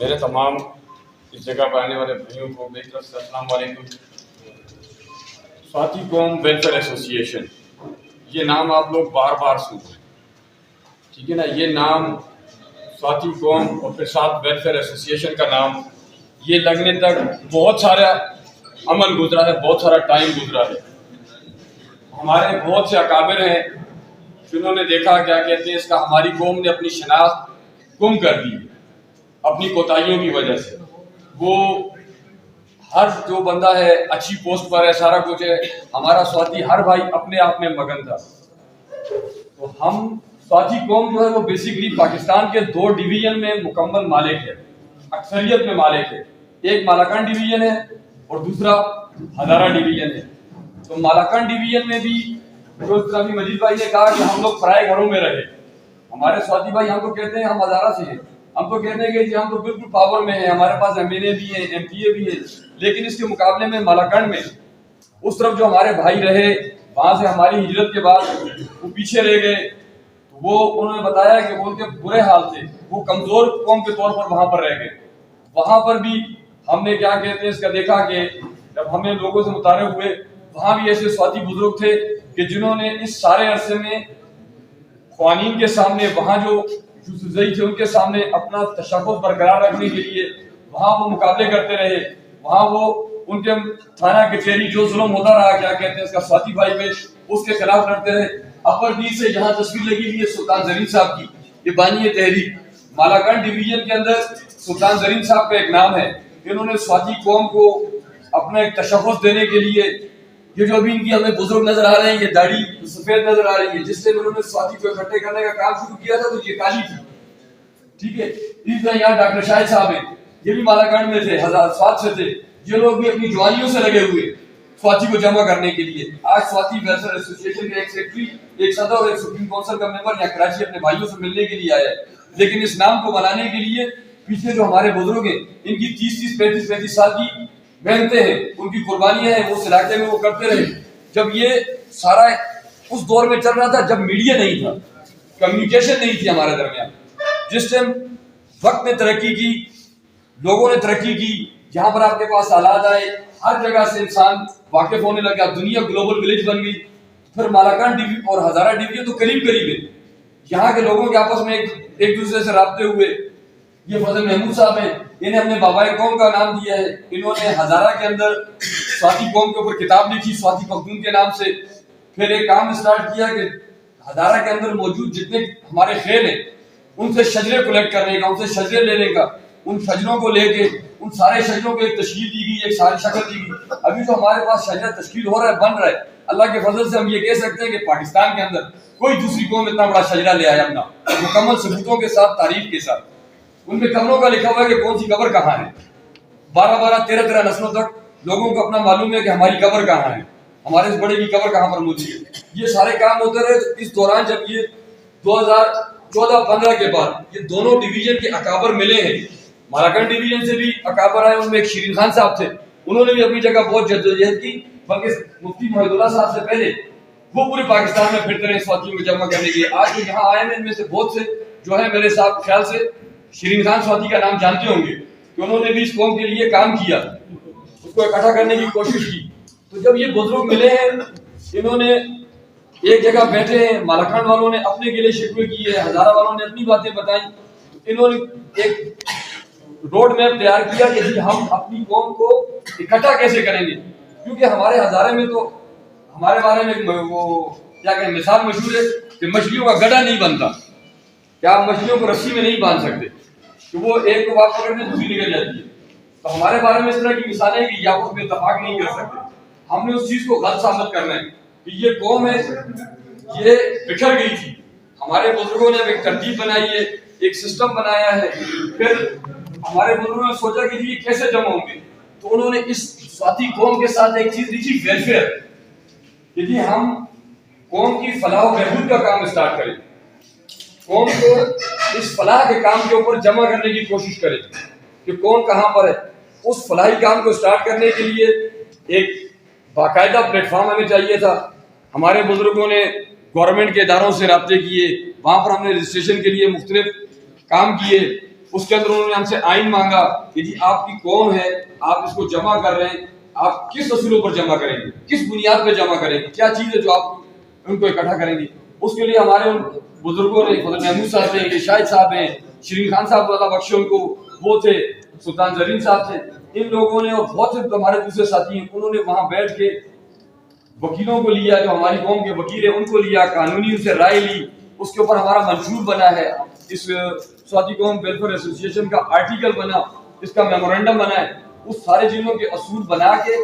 मेरे तमाम इस जगह पर आने वाले भाइयों को मेरी तरफ से अस्सलाम वालेकुम। स्वाति कौम वेलफेयर एसोसिएशन, ये नाम आप लोग बार बार सुन रहे हैं, ठीक है ना। ये नाम स्वाति कौम और फिर साथ वेलफेयर एसोसिएशन का नाम, ये लगने तक बहुत सारा अमल गुजरा है, बहुत सारा टाइम गुजरा है। हमारे बहुत से अकाबिर हैं जिन्होंने देखा क्या कहते हैं इसका, हमारी कौम ने अपनी शनाख्त गुम कर दी अपनी कोताहियों की वजह से। वो हर जो बंदा है अच्छी पोस्ट पर है, सारा कुछ है, हमारा स्वाति हर भाई अपने आप में मगन था। तो हम स्वाति कौम जो है वो बेसिकली पाकिस्तान के 2 डिवीजन में मुकम्मल मालिक है, अक्सरियत में मालिक है। एक मालाकान डिवीजन है और दूसरा हजारा डिवीजन है। तो मालाकान डिवीजन में भी जो अभी मजीद भाई ने कहा कि हम लोग पराए घरों में रहे, हमारे स्वाति भाई हम तो कहते हैं हम हजारा से हैं, हम तो कहते हैं कि जी हम तो बिल्कुल पावर में हैं, हमारे पास एमएलए भी हैं, एमपीए भी हैं। लेकिन इसके मुकाबले में मालाकान में उस तरफ जो हमारे भाई रहे, वहां से हमारी हिजरत के बाद वो पीछे रह गए। तो वो उन्होंने बताया कि वो उनके बुरे हाल थे, वो कमजोर कौम के तौर पर वहां पर रह गए। वहां पर भी हमने क्या कहते हैं इसका देखा कि जब हमें लोगों से मुतारिफ हुए, वहां भी ऐसे स्वाति बुजुर्ग थे कि जिन्होंने इस सारे अरसे में क़वानीन के सामने, वहां जो थे उनके सामने अपना तशक्कुर बरकरार रखने के लिए वहां वो मुकाबले करते रहे। वहां वो उनके थाना कचहरी जो जुल्म होता रहा, क्या कहते हैं इसका, स्वाति भाई पे, उसके खिलाफ लड़ते रहे। अपर डी से जहां तस्वीर लगी हुई है सुल्तान जरीन साहब की, ये बानी तहरीक मालाकान डिवीजन के अंदर सुल्तान जरीन साहब का एक नाम है। इन्होंने स्वाति कौम को अपना एक तशख्खुस देने के लिए, ये जो अभी इनकी हमें बुजुर्ग नजर आ रहे हैं, ये दाढ़ी सफेद नजर आ रही है, जिससे उन्होंने स्वाति को इकट्ठे करने का काम शुरू किया था तो ये काली थी, ठीक है। इस तरह यहाँ डॉक्टर शाहिद साहब हैं, ये भी मालाकान में थे, स्वाति से थे। ये लोग भी अपनी जवानियों से लगे हुए स्वाति को जमा करने के लिए। आज स्वाति वेलफेयर एसोसिएशन के एक सेक्रेटरी, एक सदर और एक सुप्रीम काउंसिल का मेंबर यहाँ कराची अपने भाइयों से मिलने के लिए आया है। लेकिन इस नाम को बनाने के लिए पीछे जो हमारे बुजुर्ग हैं, इनकी 30-30, 35-35 साल की मेहनतें हैं, उनकी कुर्बानियां हैं, वो उस इलाके में वो करते रहे। जब ये सारा उस दौर में चल रहा था जब मीडिया नहीं था, कम्युनिकेशन नहीं थी हमारे दरमियान, जिस टाइम वक्त ने तरक्की की, लोगों ने तरक्की की, जहां पर आपके पास हालात आए, हर जगह से इंसान वाकिफ होने लगा, दुनिया ग्लोबल विलेज बन गई। फिर मालाकान डिवीजन और हजारा डिवीजन तो करीब करीब है, यहाँ के लोगों के आपस में एक दूसरे से राब्ते हुए। ये फजल महमूद साहब हैं, इन्हें हमने बाबाए कौम का नाम दिया है। इन्होंने हजारा के अंदर स्वाति कौम के ऊपर किताब लिखी स्वाति पख्तून के नाम से। फिर एक काम स्टार्ट किया कि हजारा के अंदर मौजूद जितने हमारे खेल हैं उनसे शजरे कलेक्ट करने का, उनसे शजरे लेने का, उन शजरों को लेके उन सारे शजरों को एक तशकील दी गई, एक सारी शक्ल दी गई। अभी जो हमारे पास शजरा तशकील हो रहा है, बन रहा है, अल्लाह के फजल से हम ये कह सकते हैं कि पाकिस्तान के अंदर कोई दूसरी कौम इतना बड़ा शजरा ले आया अपना, मुकम्मल सबूतों के साथ, तारीफ के साथ। उनके कब्रों का लिखा हुआ है कि कौन सी कब्र कहाँ है। 12-12, 13-13 नस्लों तक लोगों को अपना मालूम है कि हमारी कब्र कहाँ है, हमारे इस बड़े की कब्र कहाँ पर मौजूद है। ये सारे काम होते रहे। तो इस दौरान जब ये 2014-15 के बाद ये दोनों डिवीजन के अकाबर मिले हैं, मालाकान डिवीजन से भी अकाबर आए, उनमें एक शीरीन खान साहब थे, उन्होंने भी अपनी जगह बहुत जद्दोजहद की, बल्कि मुफ्ती मोहिदुल्लाह साहब से पहले वो पूरे पाकिस्तान में फिरते रहे स्वातियों को जमा करने के लिए। आज जो यहाँ आए हैं इनमें से बहुत से जो है मेरे साथ ख्याल से शीरीन खान स्वाति का नाम जानते होंगे कि उन्होंने भी इस कौम के लिए काम किया, उसको इकट्ठा करने की कोशिश की। तो जब ये बुजुर्ग मिले हैं, इन्होंने एक जगह बैठे हैं, मालाकान वालों ने अपने के लिए शिकवे किए, हजारा वालों ने अपनी बातें बताई। इन्होंने एक रोड मैप तैयार किया कि जी हम अपनी कौम को इकट्ठा कैसे करेंगे, क्योंकि हमारे हजारे में तो हमारे बारे में वो क्या कहें, मिसाल मशहूर है कि मछलियों का गड्ढा नहीं बनता, क्या आप मछलियों को रस्सी में नहीं बांध सकते कि वो एक को बात पकड़ने दूसरी निकल जाती है। तो हमारे बारे में इस तरह की मिसालें हैं कि या उसमें इत्तेफाक नहीं कर सकते। हमने उस चीज को गलत साबित करना है कि ये कौम है, ये बिखर गई थी। हमारे बुजुर्गों ने एक तरतीब बनाई है, एक सिस्टम बनाया है। फिर हमारे बुजुर्गों ने सोचा कि ये कैसे जमा होंगे, तो उन्होंने इस स्वाति कौम के साथ एक चीज लिखी, वेलफेयर। यदि हम कौम की फलाह बहबूद का काम स्टार्ट करें, कौम को इस फलाह के काम के ऊपर जमा करने की कोशिश करें कि कौन कहां पर है, उस फलाही काम को स्टार्ट करने के लिए एक बाकायदा प्लेटफॉर्म हमें चाहिए था। हमारे बुजुर्गों ने गवर्नमेंट के इदारों से रब्ते किए, वहाँ पर हमने रजिस्ट्रेशन के लिए मुख्तलिफ काम किए। उसके अंदर उन्होंने हमसे आइन मांगा कि जी आपकी कौम है, आप इसको जमा कर रहे हैं, आप किस असूलों पर जमा करेंगे, किस बुनियाद पर जमा करेंगे, क्या चीज़ है जो आप उनको इकट्ठा करेंगे। उसके लिए हमारे उन बुजुर्गों ने, फजल महमूद साहब हैं, ये शाहिद साहब हैं, शरीन खान साहब अल्लाह बख्शे उनको, वो थे, सुल्तान जरीन साहब थे, इन लोगों ने और बहुत से हमारे दूसरे साथी हैं, उन्होंने वहाँ बैठ के वकीलों को लिया, जो हमारी कौम के वकील है उनको लिया, कानूनी उनसे राय ली। उसके ऊपर हमारा मंशूर बना है, इस स्वाति कौम वेलफेयर एसोसिएशन का आर्टिकल बना, इसका मेमोरेंडम बना है। उस सारे चीज़ों के असूल बना के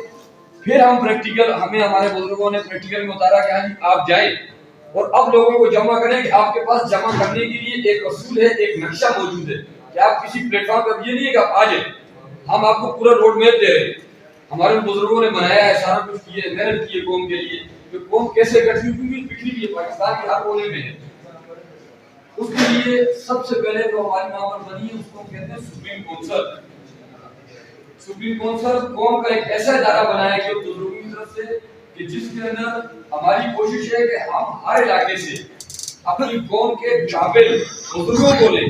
फिर हम प्रैक्टिकल, हमें हमारे बुजुर्गों ने प्रैक्टिकल में उतारा कि हाँ आप जाएं और अब लोगों को जमा करें कि आपके पास जमा करने के लिए एक असूल है, एक नक्शा मौजूद है कि आप किसी प्लेटफॉर्म पर, ये नहीं है कि आप आ जाए, हम आपको पूरा रोड मैप दे रहे हैं। हमारे बुजुर्गों ने बनाया है, सारा कुछ किए, मेहनत की है कौम के लिए कि कौम कैसे इकट्ठी हुई, बिखरी हुई है, पाकिस्तान के हर कोने में है। उसके लिए सबसे पहले जो हमारी वहां पर बनी है उसको कहते हैं सुप्रीम काउंसिल। सुप्रीम काउंसिल कौम का एक ऐसा इदारा बनाया गया बुजुर्गों की तरफ से कि जिसके अंदर हमारी कोशिश है कि हम हर इलाके से अपनी कौम के काबिल बुजुर्गों को लें,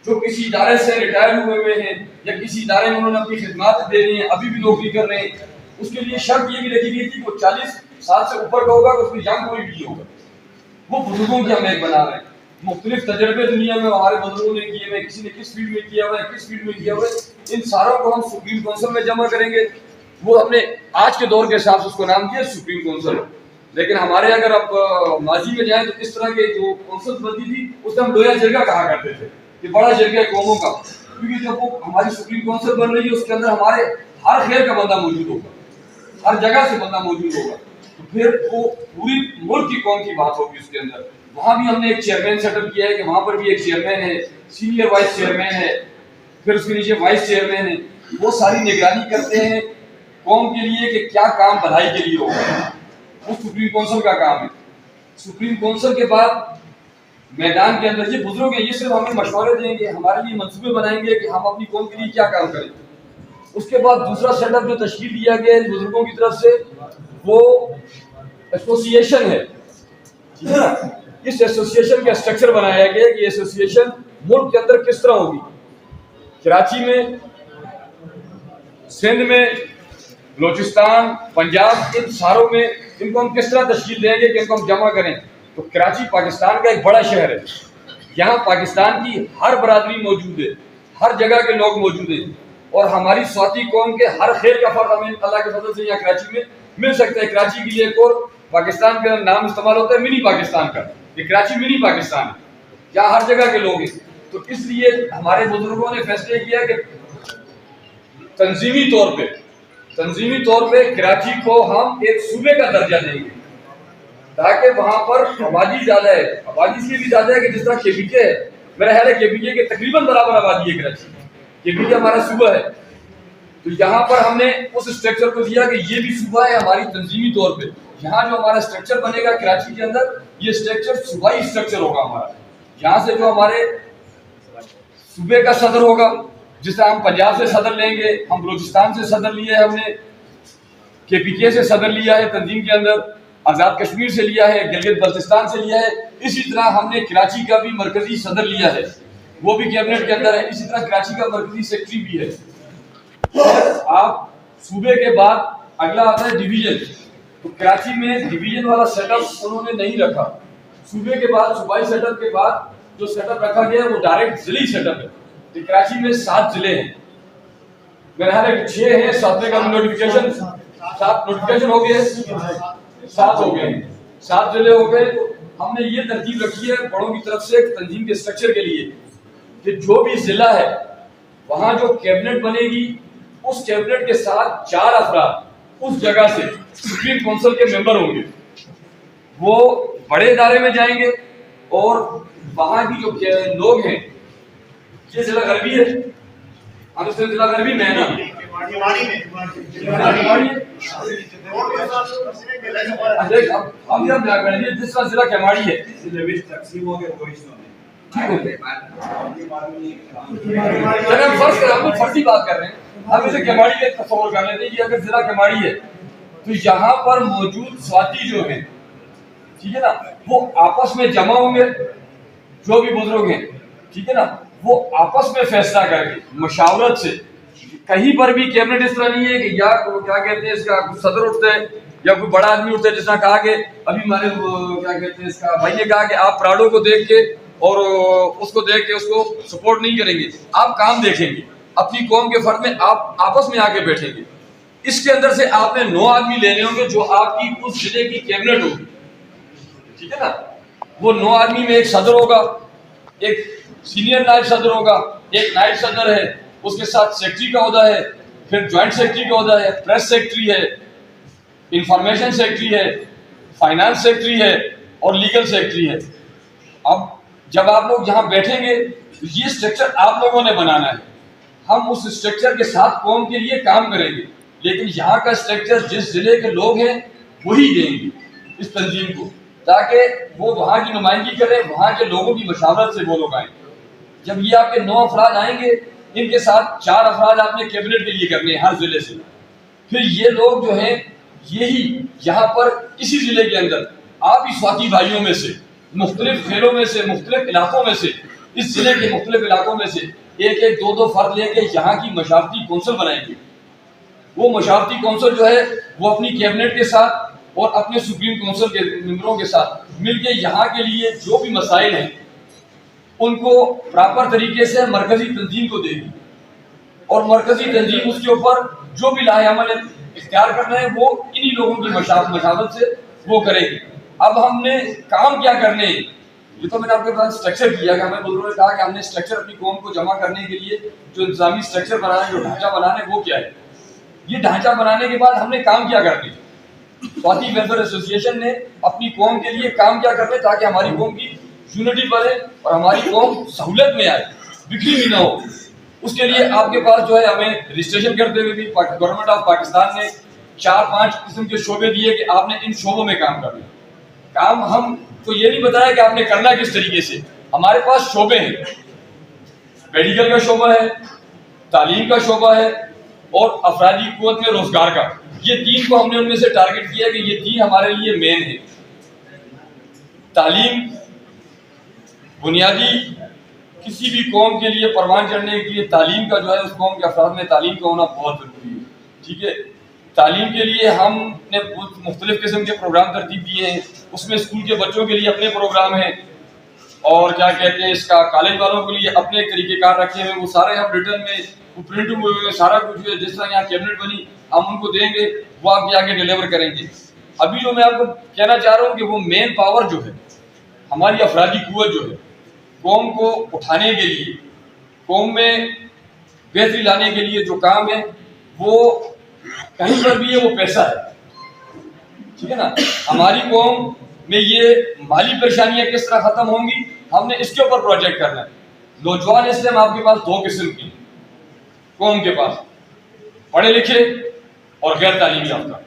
जो किसी इदारे से रिटायर हुए हैं या किसी इदारे में उन्होंने अपनी खिदमत देनी है, अभी भी नौकरी कर रहे हैं। उसके लिए शर्त ये भी रखी गई थी कि 40 साल से ऊपर का होगा, उसमें जंग कोई भी होगा। वो बुजुर्गों की हम एक बना रहे हैं। मुख्तलिफ तजर्बे दुनिया में हमारे बुजुर्गों ने किए हुए, किसी ने किस फील्ड में किया हुआ है, किस फील्ड में किया हुआ है, इन सारों को हम सुप्रीम काउंसिल में जमा करेंगे। वो हमने आज के दौर के हिसाब से उसको नाम दिया सुप्रीम काउंसिल। लेकिन हमारे अगर आप माजी में जाए तो इस तरह के जो काउंसिल बनती थी उसे हम लोया जरगा कहा करते थे, ये बड़ा जरगा कौमों का। क्योंकि जब वो हमारी सुप्रीम काउंसिल बन रही है उसके अंदर हमारे हर खैर का बंदा मौजूद होगा, हर जगह से बंदा मौजूद होगा, तो फिर वो पूरी मुल्क की कौम की बात होगी उसके अंदर। वहाँ भी हमने एक चेयरमैन सेटअप किया है कि वहाँ पर भी एक चेयरमैन है, सीनियर वाइस चेयरमैन है, फिर उसके नीचे वाइस चेयरमैन है। वो सारी निगरानी करते हैं कौम के लिए कि क्या काम भलाई के लिए होगा, वो सुप्रीम काउंसिल का काम है। सुप्रीम काउंसिल के बाद मैदान के अंदर ये बुजुर्ग हैं, ये सिर्फ हमें मशवरे देंगे, हमारे लिए मंसूबे बनाएंगे कि हम अपनी कौम के लिए क्या काम करें। उसके बाद दूसरा सेटअप जो तश्कील दिया गया है बुजुर्गों की तरफ से वो एसोसिएशन है, ठीक है ना। इस एसोसिएशन का स्ट्रक्चर बनाया गया है कि एसोसिएशन मुल्क के अंदर किस तरह होगी। कराची में, सिंध में, बलोचिस्तान, पंजाब, इन सारों में इनको हम किस तरह तश्कील देंगे कि इनको हम जमा करें। तो कराची पाकिस्तान का एक बड़ा शहर है, यहाँ पाकिस्तान की हर बरादरी मौजूद है, हर जगह के लोग मौजूद हैं और हमारी स्वाति कौम के हर खेल का फर्क हमें अल्लाह के फजल से यहाँ कराची में मिल सकता है। कराची के लिए एक और पाकिस्तान का नाम इस्तेमाल होता है मिनी पाकिस्तान का, ये कराची मिनी पाकिस्तान है, यहाँ हर जगह के लोग हैं। तो इसलिए हमारे बुजुर्गों ने फैसले किया कि तंजीमी तौर पे कराची को हम एक सूबे का दर्जा देंगे ताकि वहां पर आबादी ज्यादा है, आबादी से भी ज्यादा है कि जिस तरह केपीके है, मेरा ख्याल है केपीके के तकरीबन बराबर आबादी है कराची, केपीके हमारा सूबा है। तो यहाँ पर हमने उस स्ट्रक्चर को दिया कि ये भी सूबा है हमारी तंजीमी तौर पे। यहाँ जो हमारा स्ट्रक्चर बनेगा कराची के अंदर, ये स्ट्रक्चर सूबाई स्ट्रक्चर होगा हमारा। यहाँ से जो हमारे सूबे का सदर होगा, जिससे हम पंजाब से सदर लेंगे, हम बलूचिस्तान से सदर लिया है, हमने केपीके से सदर लिया है तंजीम के अंदर, आज़ाद कश्मीर से लिया है, गिलगित बल्तिस्तान से लिया है। इसी तरह हमने कराची का भी मरकजी सदर लिया है, वो भी कैबिनेट के अंदर है। इसी तरह कराची का मरकजी सेक्रेटरी भी है। आप सूबे के बाद अगला आता है डिवीजन, तो कराची में डिवीजन वाला सेटअप उन्होंने नहीं रखा। सूबे के बाद, सूबाई सेटअप के बाद जो सेटअप रखा गया है वो डायरेक्ट जिले सेटअप है। तो कराची में 7 जिले हैं, मेरा ख्याल है 6 हैं, 7वें का नोटिफिकेशन, 7 नोटिफिकेशन हो गए, 7 हो गए, 7 जिले हो गए। तो हमने ये तरतीब रखी है बड़ों की तरफ से तंजीम के स्ट्रक्चर के लिए कि जो भी जिला है वहां जो कैबिनेट बनेगी, उस कैबिनेट के साथ 4 अफराद उस जगह से सुप्रीम काउंसिल के मेंबर होंगे। वो बड़े इदारे में जाएंगे और वहां की जो लोग हैं, ये जिला गरबी है, हम जिला गरबी में है ना, जिस तरह जिला केमाड़ी है, हम फर्जी बात कर रहे हैं, हम इसे केमाड़ी के तस्वर कर लेते हैं कि अगर जिला केमाड़ी है तो यहाँ पर मौजूद स्वाति जो है ठीक है ना, वो आपस में जमा होंगे, जो भी बुजुर्ग हैं, ठीक है ना, वो आपस में फैसला करके मशावरत से। कहीं पर भी कैबिनेट इस तरह नहीं है कि या क्या कहते हैं इसका सदर उठते हैं या कोई बड़ा आदमी उठता है, जिसने कहा कि अभी हमारे क्या कहते हैं इसका भाई ने कहा कि आप प्राडो को देख के और उसको देख के उसको सपोर्ट नहीं करेंगे, आप काम देखेंगे, अपनी कौम के फर्द में आप आपस में आके बैठेंगे। इसके अंदर से आपने 9 आदमी लेने होंगे जो आपकी उस जिले की कैबिनेट होगी, ठीक है ना। वो 9 आदमी में एक सदर होगा, एक सीनियर नायब सदर होगा, एक नायब सदर है, उसके साथ सेक्रेटरी का ओहदा है, फिर ज्वाइंट सेक्रेटरी का ओहदा है, प्रेस सेक्रेटरी है, इंफॉर्मेशन सेक्रेटरी है, फाइनेंस सेक्रेटरी है और लीगल सेक्रेटरी है। अब जब आप लोग यहाँ बैठेंगे तो ये स्ट्रक्चर आप लोगों ने बनाना है, हम उस स्ट्रक्चर के साथ कौम के लिए काम करेंगे, लेकिन यहाँ का स्ट्रक्चर जिस जिले के लोग हैं वही देंगे इस तंजीम को, ताकि वो वहाँ की नुमाइंदगी करें, वहाँ के लोगों की मशावरत से वो लोग आएंगे। जब ये आपके 9 अफराद आएंगे, इनके साथ 4 अफराद आपने कैबिनेट के लिए करने हैं हर जिले से, फिर ये लोग जो हैं यही यहाँ पर इसी जिले के अंदर आप ही स्वाति भाइयों में से, मुख्तलिफ खेलों में से, मुख्तलिफ इलाकों में से, इस जिले के मुख्तलिफ इलाकों में से एक एक दो दो फर्द लेके यहाँ की मशावरती कौंसिल बनाएंगे। वो मशावरती कौंसिल जो है वो अपनी कैबिनेट के साथ और अपने सुप्रीम काउंसिल के मेंबरों के साथ मिलकर यहाँ के लिए जो भी मसाइल हैं उनको प्रॉपर तरीके से मरकजी तंजीम को देगी, और मरकजी तंजीम उसके ऊपर जो भी लाहेअमल इख्तियार करना है वो इन्हीं लोगों की मशावरत से वो करेगी। अब हमने काम क्या करने, ये तो मैंने आपके पास स्ट्रक्चर किया कि हमें बुजुर्गों ने कहा कि हमने स्ट्रक्चर अपनी कौम को जमा करने के लिए जो इंतजामी स्ट्रक्चर बनाना है, जो ढांचा बनाना है वो क्या है। ये ढांचा बनाने के बाद हमने काम क्या करने, स्वाति वेलफेयर एसोसिएशन ने अपनी कौम के लिए काम क्या करने ताकि हमारी कौम की यूनिटी बढ़े और हमारी कौम सहूलत में आए, बिखरी भी ना हो। उसके लिए आपके पास जो है हमें रजिस्ट्रेशन करते हुए भी गवर्नमेंट ऑफ पाकिस्तान ने 4-5 किस्म के शोबे दिए कि आपने इन शोबों में काम करना। काम हम तो ये नहीं बताया कि आपने करना किस तरीके से, हमारे पास शोबे हैं, मेडिकल का शोबा है, तालीम का शोबा है और अफरादी कुव्वत में रोजगार का। ये 3 को हमने उनमें से टारगेट किया कि ये 3 हमारे लिए मेन है। तालीम बुनियादी, किसी भी कौम के लिए परवान चढ़ने के लिए तालीम का जो है उस कौम के अफराद में तालीम का होना बहुत जरूरी है, ठीक है। तालीम के लिए हमने मुख्तलिफ किस्म के प्रोग्राम तरतीब दिए हैं, उसमें स्कूल के बच्चों के लिए अपने प्रोग्राम हैं और क्या कहते हैं इसका कॉलेज वालों के लिए अपने तरीक़ेकार रखे हुए, वो सारे हम रिटर्न में प्रिंट हुए हुए सारा कुछ हुए, जिस तरह यहाँ कैबिनेट बनी हम उनको देंगे, वो आपके आगे डिलीवर करेंगे। अभी जो मैं आपको कहना चाह रहा हूँ कि वो मेन पावर जो है हमारी अफरादी कुव्वत जो है कौम को उठाने के लिए, कौम में बेहतरी लाने के लिए जो काम है वो कहीं पर भी है, वो पैसा है, ठीक है ना। हमारी कौम में ये माली परेशानियां किस तरह खत्म होंगी, हमने इसके ऊपर प्रोजेक्ट करना है। नौजवान इसलिए आपके पास 2 किस्म की कौम के पास, पढ़े लिखे और गैर तालीमी याफ्ता।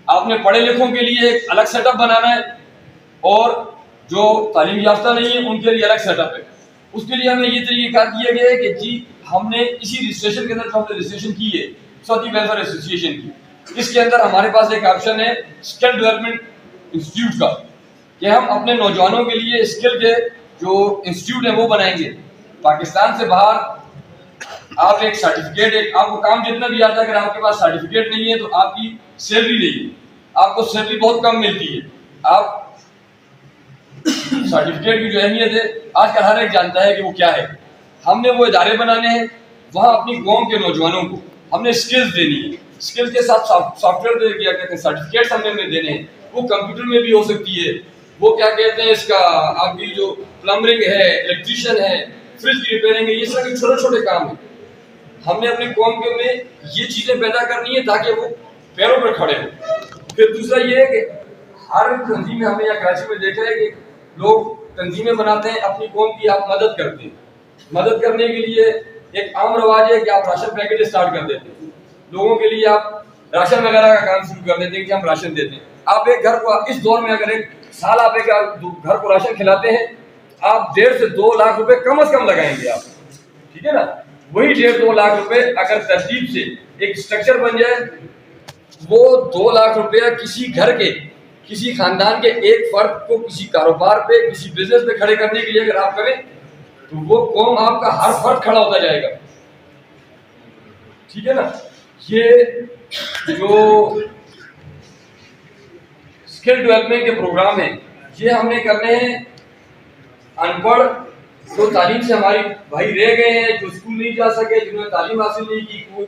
आपने पढ़े लिखों के लिए एक अलग सेटअप बनाना है और जो तालीम याफ्ता नहीं है उनके लिए अलग सेटअप है। उसके लिए हमें ये तरीक़ेकार दिया गया है कि जी हमने इसी रजिस्ट्रेशन के अंदर जो हमने रजिस्ट्रेशन की है स्वाति वेलफेयर एसोसिएशन की, इसके अंदर हमारे पास एक ऑप्शन है स्किल डेवलपमेंट इंस्टीट्यूट का, कि हम अपने नौजवानों के लिए स्किल के जो इंस्टीट्यूट है वो बनाएंगे। पाकिस्तान से बाहर आप एक सर्टिफिकेट, एक आपको काम जितना भी आता है, अगर आपके पास सर्टिफिकेट नहीं है तो आपकी सैलरी नहीं है, आपको सैलरी बहुत कम मिलती है। आप सर्टिफिकेट की जो अहमियत है आजकल हर एक जानता है कि वो क्या है। हमने वो इदारे बनाने हैं, वहाँ अपनी कौम के नौजवानों को हमने स्किल्स देनी है, स्किल्स के साथ सॉफ्टवेयर दे क्या कहते हैं सर्टिफिकेट्स हमने देने हैं। वो कंप्यूटर में भी हो सकती है, वो क्या कहते हैं इसका आपकी जो प्लम्बरिंग है, इलेक्ट्रीशियन है, फ्रिज की रिपेयरिंग है, ये सब छोटे छोटे काम है। हमने अपने कौम के में ये चीजें पैदा करनी है ताकि वो पैरों पर खड़े हो। फिर दूसरा ये है कि हर तंजीम में हमने यहाँ कराची में देखा है कि लोग तंजीमें बनाते हैं, अपनी कौम की आप मदद करते हैं। मदद करने के लिए एक आम रवाज है कि आप राशन पैकेट स्टार्ट कर देते हैं, लोगों के लिए आप राशन वगैरह का काम शुरू कर देते हैं कि हम राशन देते हैं। आप एक घर को इस दौर में अगर एक साल आप एक घर को राशन खिलाते हैं, आप 1.5 से 2 लाख रुपए कम से कम लगाएंगे आप, ठीक है ना। वही 1.5-2 लाख रुपए अगर तरतीब से एक स्ट्रक्चर बन जाए, वो 2 लाख रुपया किसी घर के किसी खानदान के एक फर्द को किसी कारोबार पे, किसी बिजनेस पे खड़े करने के लिए अगर आप करें तो वो कौम आपका हर फर्द खड़ा होता जाएगा। ठीक है ना। ये जो स्किल डेवलपमेंट के प्रोग्राम है ये हमने करने हैं अनपढ़ जो तालीम से हमारी भाई रह गए हैं, जो स्कूल नहीं जा सके, जिन्होंने तालीम हासिल नहीं की,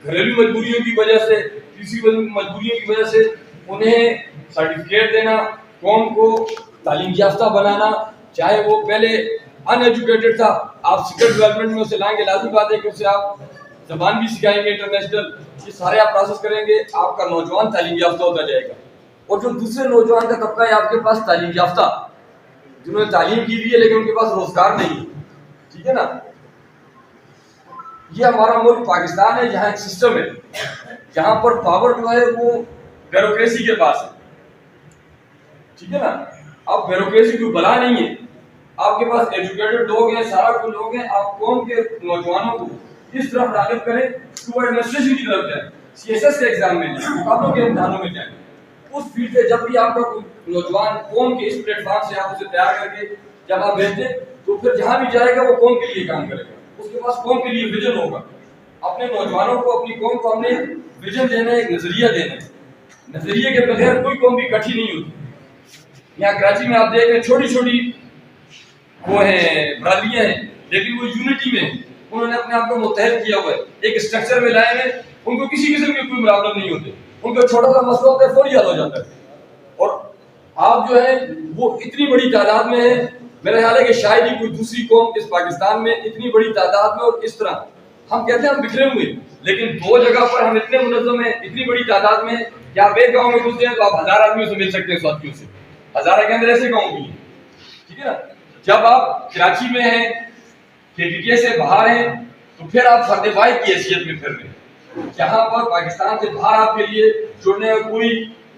घरेलू मजबूरियों की वजह से, किसी मजबूरियों की वजह से उन्हें सर्टिफिकेट देना, कौम को तालीम याफ्ता बनाना, चाहे वो पहले अनएजुकेटेड था, आप स्किल डेवलपमेंट में उसे लाएंगे, लाजमी बात है कि उसे आप जबान भी सिखाएंगे इंटरनेशनल, ये सारे आप प्रोसेस करेंगे, आपका नौजवान तालीम याफ्ता होता जाएगा। और जो दूसरे नौजवान का तबका है आपके पास तालीम याफ्ता, जिन्होंने तालीम की हुई है लेकिन उनके पास रोजगार नहीं है, ठीक है ना। ये हमारा मुल्क पाकिस्तान है जहाँ एक सिस्टम है जहाँ पर पावर जो है वो ब्यूरोक्रेसी के पास है, ठीक है ना। अब ब्यूरोक्रेसी की बला नहीं है, आपके पास एजुकेटेड लोग हैं, सारा कुछ लोग हैं, आप कौम के नौजवानों को इस तरफ राग़िब करें कि वो एडमिनिस्ट्रेशन की तरफ जाए, सीएसएस के एग्जाम में जाए, मुकाबलों के इम्तिहानों में जाए। उस फील्ड से जब भी आपका कोई नौजवान कौम के इस प्लेटफॉर्म से आप उसे तैयार करके जब आप भेजते तो फिर जहां भी जाएगा वो कौम के लिए काम करेगा, उसके पास कौम के लिए विजन होगा। अपने नौजवानों को, अपनी कौम को हमने विजन देना है, एक नजरिया देना है। नजरिए के बगैर कोई कौम भी इकट्ठी नहीं होती। यहाँ कराची में आप देख रहे हैं छोटी छोटी वो है बरादरियां हैं लेकिन वो यूनिटी में उन्होंने अपने आप को मुत्तहद किया हुआ है, एक स्ट्रक्चर में लाए हैं, उनको किसी किस्म के कोई मुकाबला नहीं होते, उनका छोटा सा मसला होता है फौरी हल हो जाता है। और आप जो है वो इतनी बड़ी तादाद में है, मेरा ख्याल है कि शायद ही कोई दूसरी कौम इस पाकिस्तान में इतनी बड़ी तादाद में और इस तरह, हम कहते हैं हम बिखरे हुए लेकिन दो जगह पर हम इतने मुनज़्ज़म हैं, इतनी बड़ी तादाद में कि आप एक गाँव में घुसते हैं तो आप 1000 आदमी से मिल सकते हैं, साथियों से। 1000 के अंदर ऐसे गाँव भी हैं, ठीक है ना। जब आप कराची में हैं, KPK से बाहर हैं, तो फिर आप फर्द वाहिद की हैसियत में फिर रहे हैं, जहाँ पर पाकिस्तान से बाहर आपके लिए जुड़ने का कोई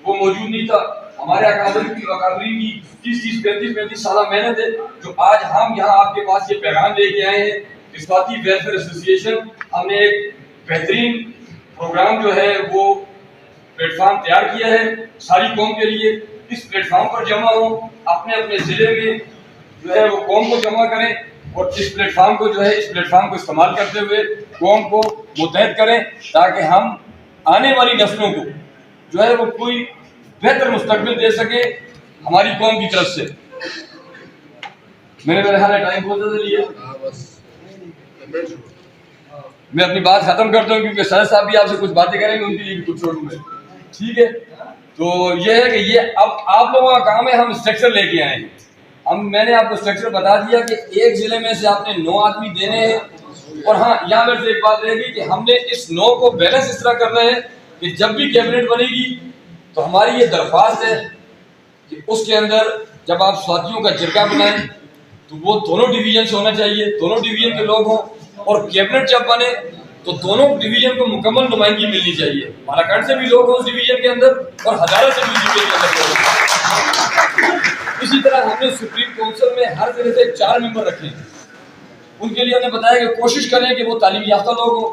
वो मौजूद नहीं था। हमारे अकादमी की 30-30, 35-35 साल मेहनत है जो आज हम यहाँ आपके पास ये पैगाम लेके आए हैं कि स्वाति वेलफेयर एसोसिएशन हमने एक बेहतरीन प्रोग्राम जो है वो प्लेटफॉर्म तैयार किया है सारी कौम के लिए। इस प्लेटफॉर्म पर जमा हो, अपने अपने जिले में जो है वो कौम को जमा करें और इस प्लेटफॉर्म को जो है इस प्लेटफॉर्म को इस्तेमाल करते हुए कौम को मुत्तहद करें ताकि हम आने वाली नस्लों को जो है वो कोई बेहतर मुस्तकबिल दे सके हमारी कौम की तरफ से। मेरे ख्याल है टाइम बहुत ज्यादा लिया, मैं अपनी बात खत्म करता हूँ क्योंकि सर साहब भी आपसे कुछ बातें करेंगे, उनके लिए भी कुछ छोड़ूंगा, ठीक है। तो ये है कि ये अब आप लोगों का काम है, हम स्ट्रक्चर लेके आए हैं। मैंने आपको स्ट्रक्चर बता दिया कि एक जिले में से आपने 9 आदमी देने हैं। और हाँ, यहाँ मेरे से एक बात रहेगी कि हमने इस 9 को बैलेंस इस तरह करना है कि जब भी कैबिनेट बनेगी तो हमारी ये दरख्वास्त है कि उसके अंदर जब आप साथियों का जिरगा बनाएं तो वो दोनों डिवीजन से होना चाहिए, दोनों डिवीजन के लोग हों। और कैबिनेट जब बने तो दोनों डिवीजन को मुकम्मल नुमाइंदगी मिलनी चाहिए, बालाकाट से भी लोग हों उस डिवीजन के अंदर और हजारा से भी डिवीजन के अंदर। इसी तरह हमने सुप्रीम काउंसिल में हर जिले से 4 मेंबर रखे हैं। उनके लिए हमने बताया कि कोशिश करें कि वो तालीम याफ्ता लोग हों,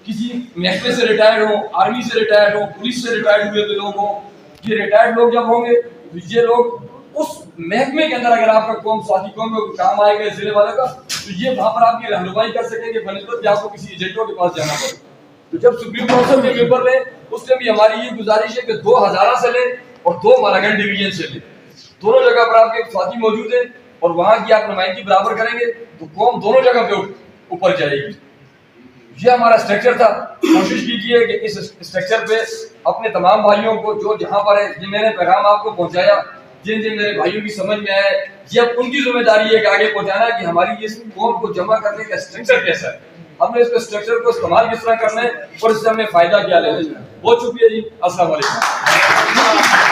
किसी महकमे से रिटायर्ड हों, आर्मी से रिटायर्ड हों, पुलिस से रिटायर्ड हुए तो लोग हों। ये रिटायर्ड लोग जब होंगे तो ये लोग उस महकमे के अंदर अगर आपका कौम साथी कौम में काम आएगा जिले वाले का तो ये वहां पर आपकी रहनुमाई कर सकेंगे बनस्बत कि आपको किसी एजेंटों के पास जाना पड़े। तो जब सुप्रीम काउंसिल में पेपर लें उससे भी हमारी ये गुजारिश है कि 2 हजारा से लें और 2 मालागंज डिवीजन से लें, दोनों जगह पर आपके साथी मौजूद है और वहां की आप नुमाइंदगी बराबर करेंगे तो कौम दोनों जगह पे ऊपर जाएगी। ये हमारा स्ट्रक्चर था। कोशिश कीजिए कि इस स्ट्रक्चर पे अपने तमाम भाइयों को जो जहां पर है, जिन मैंने पैगाम आपको पहुंचाया, जिन जिन मेरे भाइयों की समझ में आया, ये अब उनकी जिम्मेदारी है कि आगे पहुंचाना कि हमारी इस कौम को जमा करने का स्ट्रक्चर कैसा है, हमने इसके स्ट्रक्चर को इस्तेमाल किस तरह करना है और इससे हमें फायदा क्या लेना है। बहुत शुक्रिया जी, अस्सलाम वालेकुम।